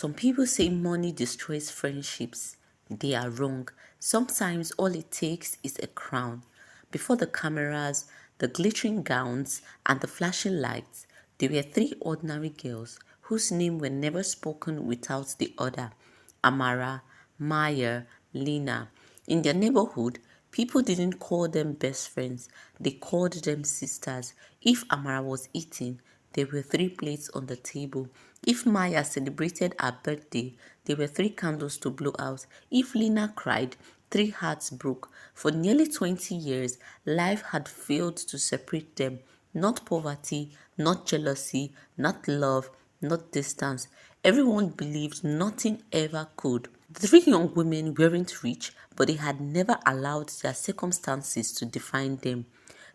Some people say money destroys friendships. They are wrong. Sometimes all it takes is a crown. Before the cameras, the glittering gowns, and the flashing lights, there were three ordinary girls whose names were never spoken without the other: Amara, Maya, Lina. In their neighborhood, people didn't call them best friends, they called them sisters. If Amara was eating, there were three plates on the table. If Maya celebrated her birthday, there were three candles to blow out. If Lina cried, three hearts broke. For nearly 20 years, life had failed to separate them. Not poverty, not jealousy, not love, not distance. Everyone believed nothing ever could. The three young women weren't rich, but they had never allowed their circumstances to define them.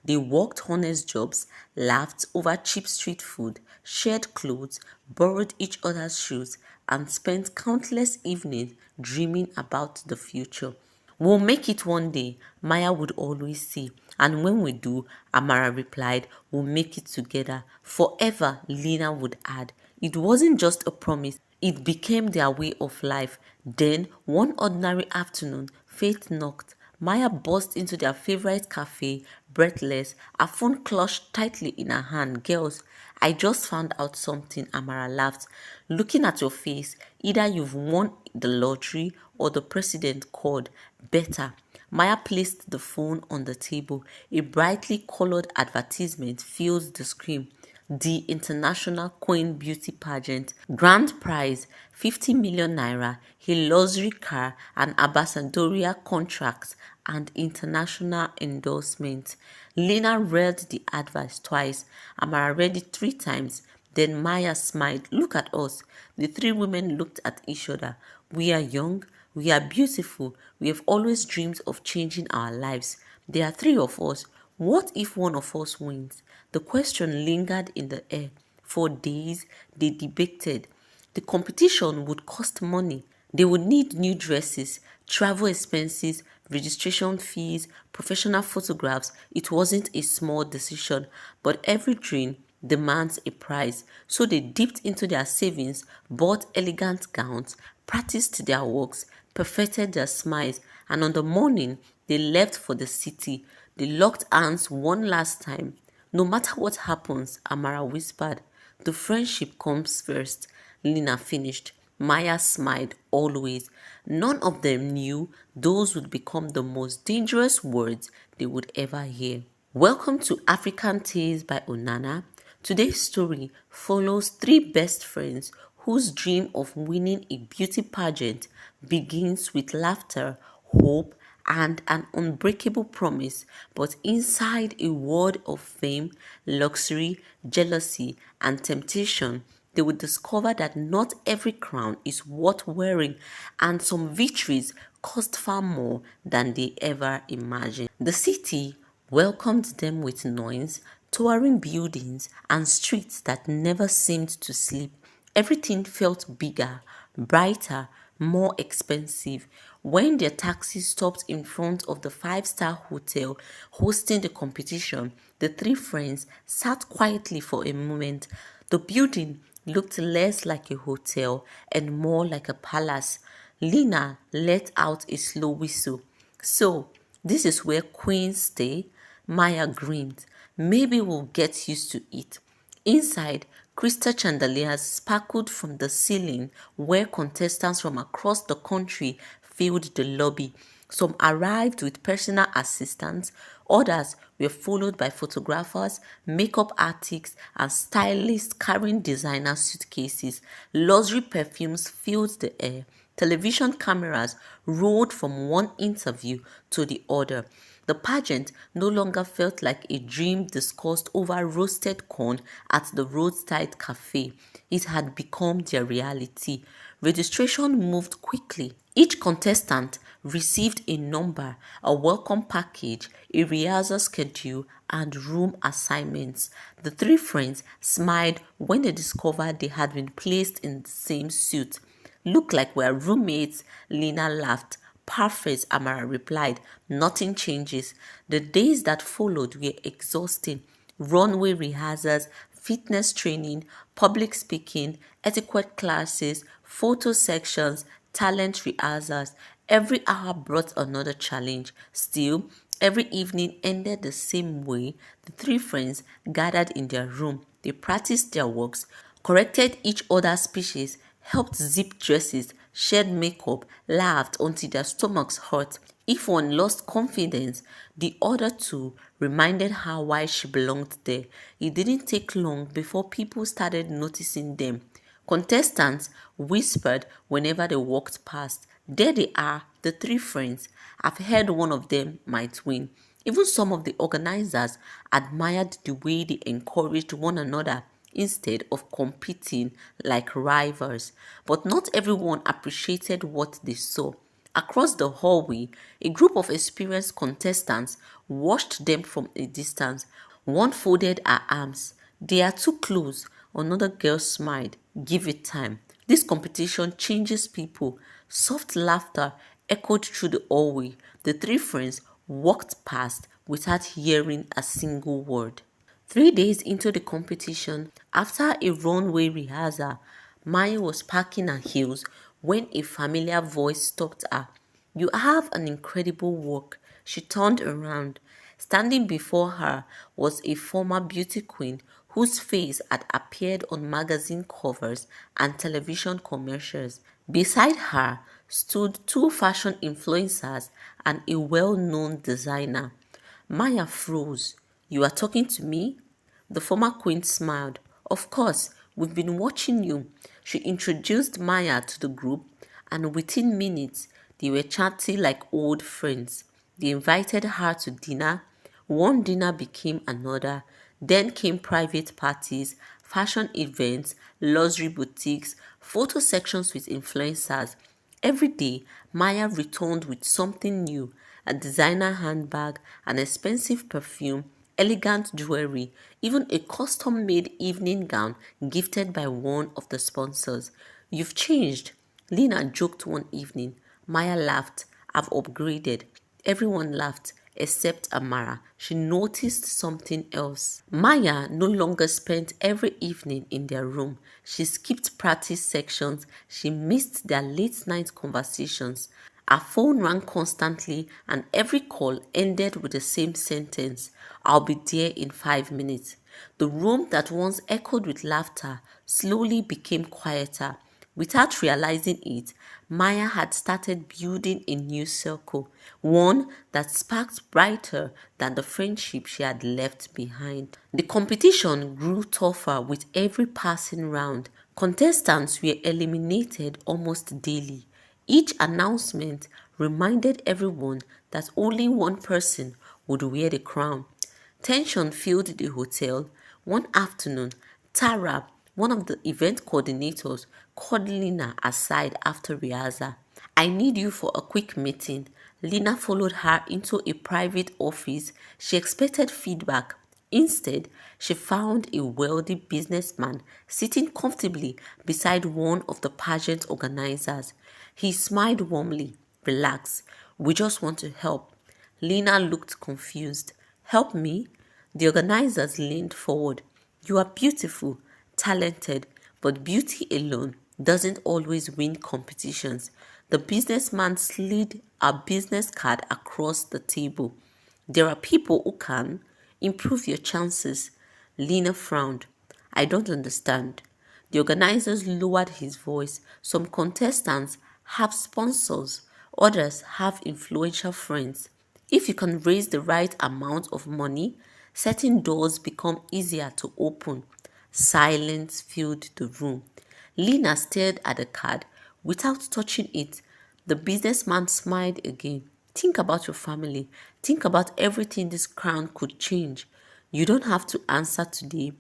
They worked honest jobs, laughed over cheap street food, shared clothes, borrowed each other's shoes, and spent countless evenings dreaming about the future. We'll make it one day, Maya would always say. And when we do, Amara replied, we'll make it together. Forever, Lina would add. It wasn't just a promise, it became their way of life. Then, one ordinary afternoon, fate knocked. Maya burst into their favorite cafe, breathless, her phone clutched tightly in her hand. Girls, I just found out something, Amara laughed. Looking at your face, either you've won the lottery or the president called. Better. Maya placed the phone on the table. A brightly colored advertisement filled the screen. The International Queen Beauty Pageant. Grand prize 50 million naira, a luxury car, an ambassadorial contract, and international endorsement. Lina read the advice twice. Amara read it three times. Then Maya smiled. Look at us. The three women looked at each other. We are young. We are beautiful. We have always dreamed of changing our lives. There are three of us. What if one of us wins? The question lingered in the air. For days, they debated. The competition would cost money. They would need new dresses, travel expenses, registration fees, professional photographs. It wasn't a small decision, but every dream demands a price. So they dipped into their savings, bought elegant gowns, practiced their walks, perfected their smiles, and on the morning they left for the city. They locked arms one last time. No matter what happens, Amara whispered, the friendship comes first. Lina finished. Maya smiled always. None of them knew those would become the most dangerous words they would ever hear. Welcome to African Tales by Onana. Today's story follows three best friends whose dream of winning a beauty pageant begins with laughter, hope, and an unbreakable promise, but inside a world of fame, luxury, jealousy, and temptation, they would discover that not every crown is worth wearing, and some victories cost far more than they ever imagined. The city welcomed them with noise, towering buildings, and streets that never seemed to sleep. Everything felt bigger, brighter, more expensive. When their taxi stopped in front of the five-star hotel hosting the competition, the three friends sat quietly for a moment. The building looked less like a hotel and more like a palace. Lina let out a slow whistle. So, this is where queens stay? Maya grinned. Maybe we'll get used to it. Inside, crystal chandeliers sparkled from the ceiling where contestants from across the country filled the lobby. Some arrived with personal assistants, others were followed by photographers, makeup artists, and stylists carrying designer suitcases. Luxury perfumes filled the air. Television cameras rolled from one interview to the other. The pageant no longer felt like a dream discussed over roasted corn at the roadside cafe. It had become their reality. Registration moved quickly. Each contestant received a number, a welcome package, a rehearsal schedule, and room assignments. The three friends smiled when they discovered they had been placed in the same suit. Look like we're roommates, Lina laughed. Perfect, Amara replied. Nothing changes. The days that followed were exhausting. Runway rehearsals, fitness training, public speaking, etiquette classes, photo sections, talent rehearsals. Every hour brought another challenge. Still, every evening ended the same way. The three friends gathered in their room. They practiced their works, corrected each other's speeches, helped zip dresses, shared makeup, laughed until their stomachs hurt. If one lost confidence, the other two reminded her why she belonged there. It didn't take long before people started noticing them. Contestants whispered whenever they walked past. There they are, the three friends. I've heard one of them might win. Even some of the organizers admired the way they encouraged one another instead of competing like rivals. But not everyone appreciated what they saw. Across the hallway, a group of experienced contestants watched them from a distance. One folded her arms. They are too close. Another girl smiled. Give it time. This competition changes people. Soft laughter echoed through the hallway. The three friends walked past without hearing a single word. 3 days into the competition, after a runway rehearsal, Maya was packing her heels when a familiar voice stopped her. You have an incredible work. She turned around. Standing before her was a former beauty queen whose face had appeared on magazine covers and television commercials. Beside her stood two fashion influencers and a well known designer. Maya froze. You are talking to me? The former queen smiled. Of course, we've been watching you. She introduced Maya to the group, and within minutes, they were chatting like old friends. They invited her to dinner. One dinner became another. Then came private parties, fashion events, luxury boutiques, photo sections with influencers. Every day, Maya returned with something new, a designer handbag, an expensive perfume, elegant jewelry, even a custom made evening gown gifted by one of the sponsors. You've changed, Lina joked one evening. Maya laughed. I've upgraded. Everyone laughed except Amara. She noticed something else. Maya no longer spent every evening in their room. She skipped practice sections. She missed their late night conversations. Her phone rang constantly, and every call ended with the same sentence: I'll be there in 5 minutes. The room that once echoed with laughter slowly became quieter. Without realizing it, Maya had started building a new circle, one that sparked brighter than the friendship she had left behind. The competition grew tougher with every passing round. Contestants were eliminated almost daily. Each announcement reminded everyone that only one person would wear the crown. Tension filled the hotel. One afternoon, Tara, one of the event coordinators, called Lina aside after rehearsal. I need you for a quick meeting. Lina followed her into a private office. She expected feedback. Instead, she found a wealthy businessman sitting comfortably beside one of the pageant organizers. He smiled warmly. Relax. We just want to help. Lina looked confused. Help me? The organizers leaned forward. You are beautiful, talented, but beauty alone doesn't always win competitions. The businessman slid a business card across the table. There are people who can improve your chances. Lena frowned. I don't understand. The organizers lowered his voice. Some contestants have sponsors, others have influential friends. If you can raise the right amount of money, certain doors become easier to open. Silence filled the room. Lena stared at the card without touching it. The businessman smiled again. Think about your family. Think about everything this crown could change. You don't have to answer today.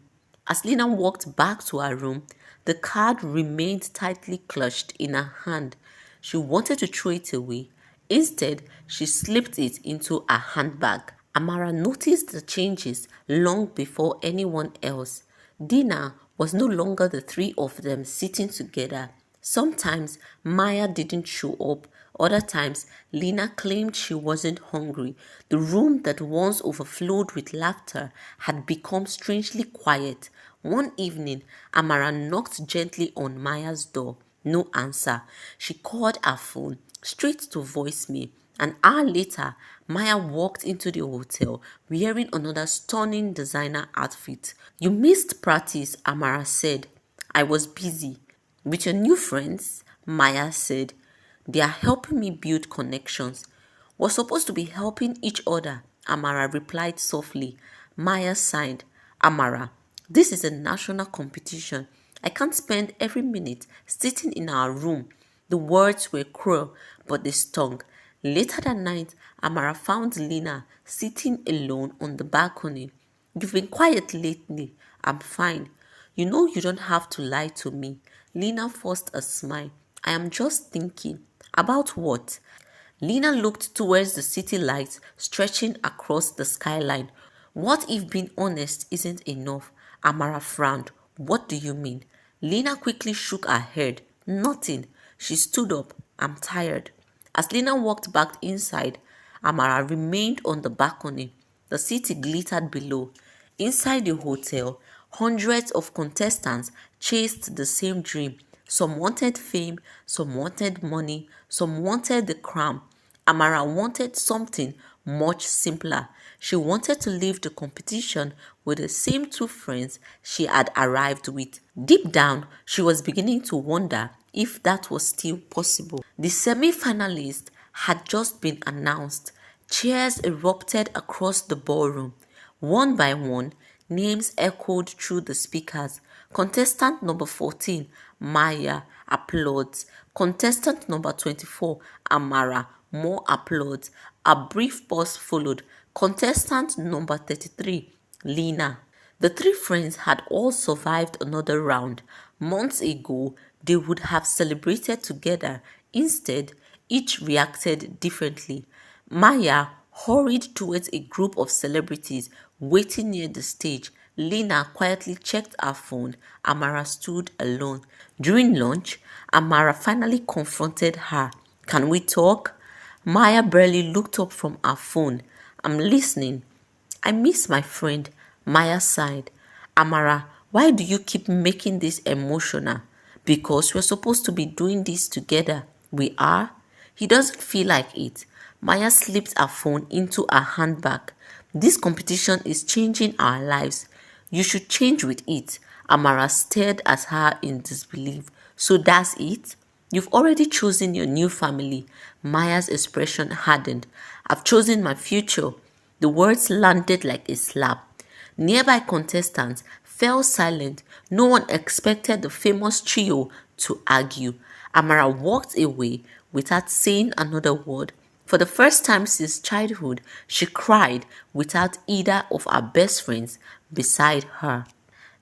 As Lena walked back to her room, the card remained tightly clutched in her hand. She wanted to throw it away. Instead, she slipped it into her handbag. Amara noticed the changes long before anyone else. Dinner was no longer the three of them sitting together. Sometimes Maya didn't show up. Other times, Lina claimed she wasn't hungry. The room that once overflowed with laughter had become strangely quiet. One evening, Amara knocked gently on Maya's door. No answer. She called her phone straight to voicemail. An hour later, Maya walked into the hotel wearing another stunning designer outfit. You missed practice, Amara said. I was busy. With your new friends, Maya said. They are helping me build connections. We're supposed to be helping each other, Amara replied softly. Maya sighed. Amara, this is a national competition. I can't spend every minute sitting in our room. The words were cruel, but they stung. Later that night, Amara found Lina sitting alone on the balcony. You've been quiet lately. I'm fine. You know you don't have to lie to me. Lina forced a smile. I am just thinking. About what? Lina looked towards the city lights stretching across the skyline. What if being honest isn't enough? Amara frowned. What do you mean? Lina quickly shook her head. Nothing. She stood up. I'm tired. As Lina walked back inside, Amara remained on the balcony. The city glittered below. Inside the hotel, hundreds of contestants chased the same dream. Some wanted fame, some wanted money, some wanted the crown. Amara wanted something much simpler. She wanted to leave the competition with the same two friends she had arrived with. Deep down, she was beginning to wonder if that was still possible. The semi-finalists had just been announced. Cheers erupted across the ballroom. One by one, names echoed through the speakers. Contestant number 14, Maya, applauds. Contestant number 24, Amara, more applauds. A brief pause followed. Contestant number 33, Lina. The three friends had all survived another round. Months ago, they would have celebrated together. Instead, each reacted differently. Maya hurried towards a group of celebrities waiting near the stage. Lina quietly checked her phone. Amara stood alone. During lunch, Amara finally confronted her. Can we talk? Maya barely looked up from her phone. I'm listening. I miss my friend. Maya sighed. Amara, why do you keep making this emotional? Because we're supposed to be doing this together. We are? He doesn't feel like it. Maya slipped her phone into her handbag. This competition is changing our lives. You should change with it. Amara stared at her in disbelief. So that's it? You've already chosen your new family. Maya's expression hardened. I've chosen my future. The words landed like a slap. Nearby contestants fell silent. No one expected the famous trio to argue. Amara walked away without saying another word. For the first time since childhood, she cried without either of her best friends beside her.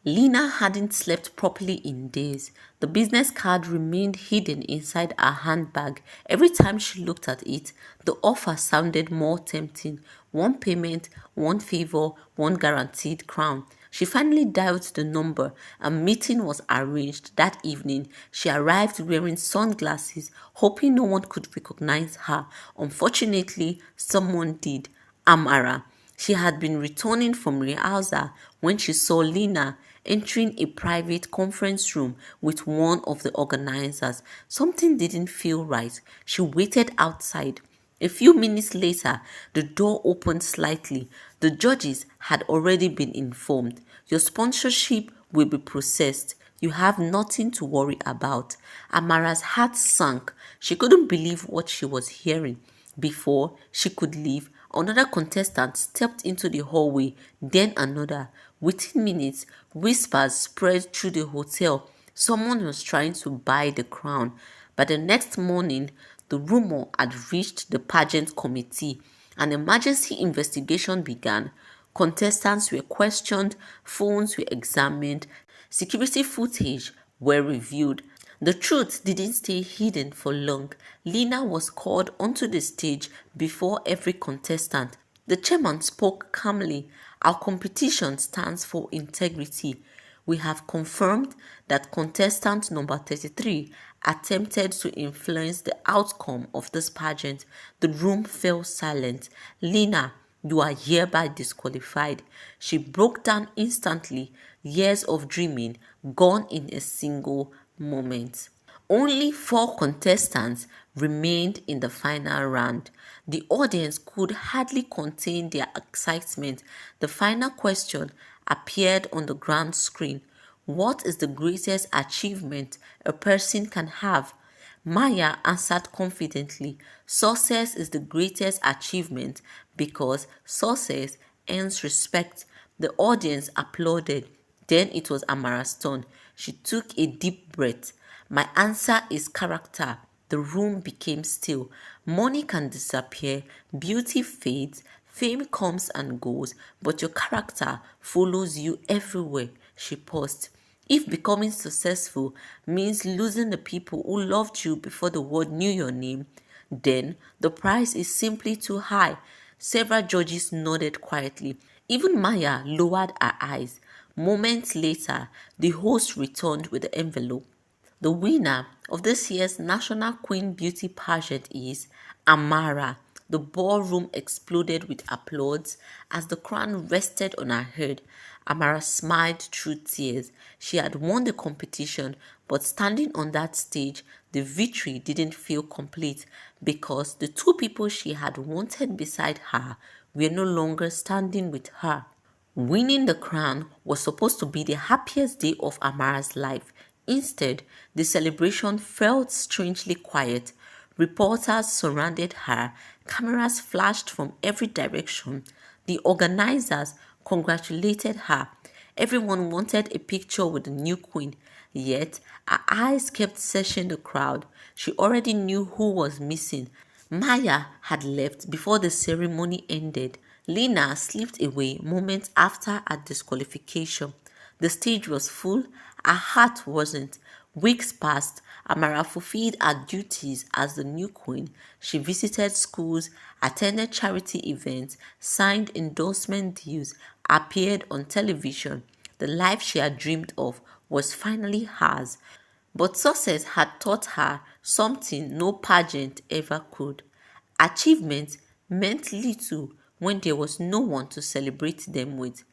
Lina hadn't slept properly in days. The business card remained hidden inside her handbag. Every time she looked at it, the offer sounded more tempting. One payment, one favor, one guaranteed crown. She finally dialed the number. A meeting was arranged that evening. She arrived wearing sunglasses, hoping no one could recognize her. Unfortunately, someone did. Amara. She had been returning from rehearsal when she saw Lina entering a private conference room with one of the organizers. Something didn't feel right. She waited outside. A few minutes later, the door opened slightly. The judges had already been informed. Your sponsorship will be processed. You have nothing to worry about. Amara's heart sank. She couldn't believe what she was hearing. Before she could leave, another contestant stepped into the hallway, then another. Within minutes, whispers spread through the hotel. Someone was trying to buy the crown. By the next morning, the rumor had reached the pageant committee. An emergency investigation began. Contestants were questioned, phones were examined, security footage were reviewed. The truth didn't stay hidden for long. Lina was called onto the stage before every contestant. The chairman spoke calmly. Our competition stands for integrity. We have confirmed that contestant number 33 attempted to influence the outcome of this pageant. The room fell silent. Lina, you are hereby disqualified. She broke down instantly. Years of dreaming gone in a single moment. Only four contestants remained in the final round. The audience could hardly contain their excitement. The final question appeared on the grand screen. What is the greatest achievement a person can have? Maya answered confidently, success is the greatest achievement because success earns respect. The audience applauded. Then it was Amara's turn. She took a deep breath. My answer is character. The room became still. Money can disappear, beauty fades, fame comes and goes, but your character follows you everywhere. She paused. If becoming successful means losing the people who loved you before the world knew your name, then the price is simply too high. Several judges nodded quietly. Even Maya lowered her eyes. Moments later, the host returned with the envelope. The winner of this year's National Queen Beauty Pageant is Amara. The ballroom exploded with applause as the crown rested on her head. Amara smiled through tears. She had won the competition, but standing on that stage, the victory didn't feel complete because the two people she had wanted beside her were no longer standing with her. Winning the crown was supposed to be the happiest day of Amara's life. Instead, the celebration felt strangely quiet. Reporters surrounded her, cameras flashed from every direction. The organizers congratulated her. Everyone wanted a picture with the new queen, yet her eyes kept searching the crowd. She already knew who was missing. Maya had left before the ceremony ended. Lina slipped away moments after her disqualification. The stage was full, her heart wasn't. Weeks passed. Amara fulfilled her duties as the new queen. She visited schools, attended charity events, signed endorsement deals, appeared on television. The life she had dreamed of was finally hers. But success had taught her something no pageant ever could. Achievement meant little when there was no one to celebrate them with.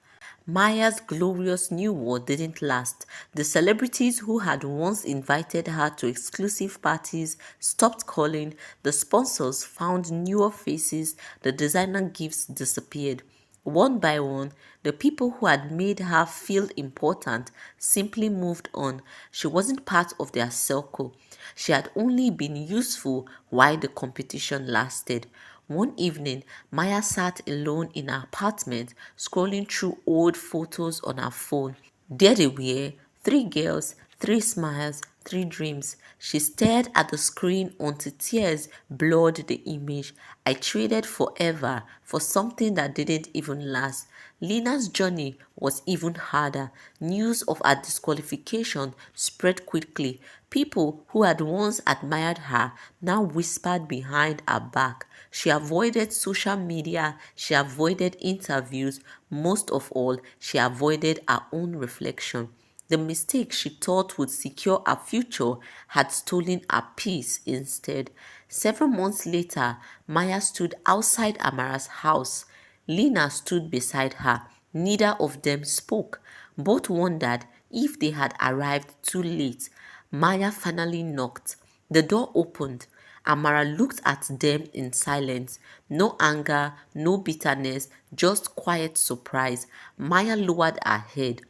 Maya's glorious new world didn't last. The celebrities who had once invited her to exclusive parties stopped calling, the sponsors found newer faces, the designer gifts disappeared. One by one, the people who had made her feel important simply moved on. She wasn't part of their circle. She had only been useful while the competition lasted. One evening, Maya sat alone in her apartment, scrolling through old photos on her phone. There they were, three girls, three smiles, three dreams. She stared at the screen until tears blurred the image. I traded forever for something that didn't even last. Lina's journey was even harder. News of her disqualification spread quickly. People who had once admired her now whispered behind her back. She avoided social media, she avoided interviews, most of all, she avoided her own reflection. The mistake she thought would secure her future had stolen her peace instead. Several months later, Maya stood outside Amara's house. Lina stood beside her. Neither of them spoke. Both wondered if they had arrived too late. Maya finally knocked. The door opened. Amara looked at them in silence. No anger, no bitterness, just quiet surprise. Maya lowered her head.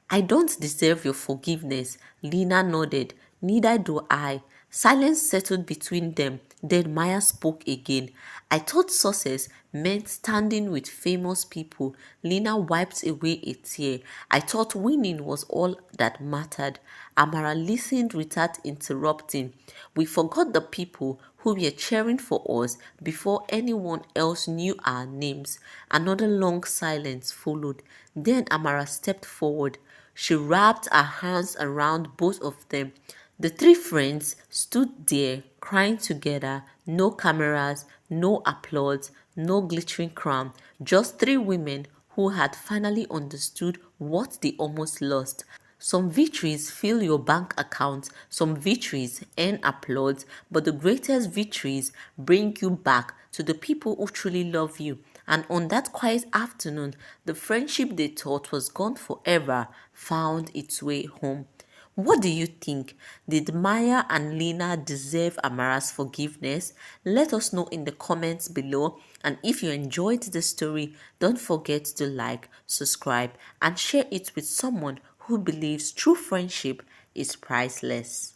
I don't deserve your forgiveness. Lina nodded. Neither do I. Silence settled between them. Then Maya spoke again. I thought success meant standing with famous people. Lina wiped away a tear. I thought winning was all that mattered. Amara listened without interrupting. We forgot the people who were cheering for us before anyone else knew our names. Another long silence followed. Then Amara stepped forward. She wrapped her hands around both of them. The three friends stood there crying together, no cameras, no applause, no glittering crown, just three women who had finally understood what they almost lost. Some victories fill your bank account, some victories earn applause, but the greatest victories bring you back to the people who truly love you. And on that quiet afternoon, the friendship they thought was gone forever found its way home. What do you think? Did Maya and Lina deserve Amara's forgiveness? Let us know in the comments below. And if you enjoyed the story, don't forget to like, subscribe, and share it with someone who believes true friendship is priceless.